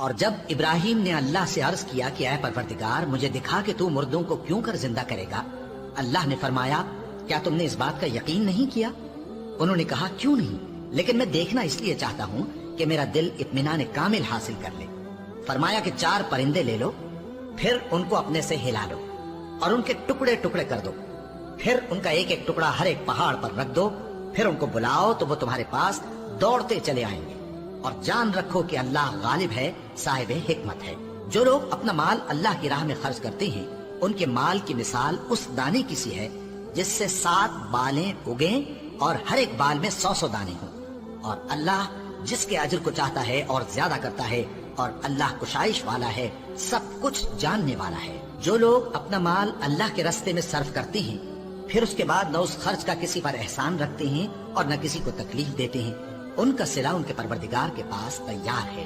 اور جب ابراہیم نے اللہ سے عرض کیا کہ اے پروردگار مجھے دکھا کہ تو مردوں کو کیوں کر زندہ کرے گا، اللہ نے فرمایا کیا تم نے اس بات کا یقین نہیں کیا؟ انہوں نے کہا کیوں نہیں، لیکن میں دیکھنا اس لیے چاہتا ہوں کہ میرا دل اطمینان کامل حاصل کر لے۔ فرمایا کہ 4 پرندے لے لو، پھر ان کو اپنے سے ہلا لو اور ان کے ٹکڑے ٹکڑے کر دو، پھر ان کا ایک ایک ٹکڑا ہر ایک پہاڑ پر رکھ دو، پھر ان کو بلاؤ تو وہ تمہارے پاس دوڑتے چلے آئیں گے، اور جان رکھو کہ اللہ غالب ہے، صاحب حکمت ہے۔ جو لوگ اپنا مال اللہ کی راہ میں خرچ کرتے ہیں ان کے مال کی مثال اس دانے کی سی ہے جس سے 7 بالیں اگیں اور ہر ایک بال میں 100 دانے ہوں، اور اللہ جس کے اجر کو چاہتا ہے اور زیادہ کرتا ہے، اور اللہ کشائش والا ہے، سب کچھ جاننے والا ہے۔ جو لوگ اپنا مال اللہ کے راستے میں صرف کرتے ہیں پھر اس کے بعد نہ اس خرچ کا کسی پر احسان رکھتے ہیں اور نہ کسی کو تکلیف دیتے ہیں، ان کا صلہ ان کے پروردگار کے پاس تیار ہے۔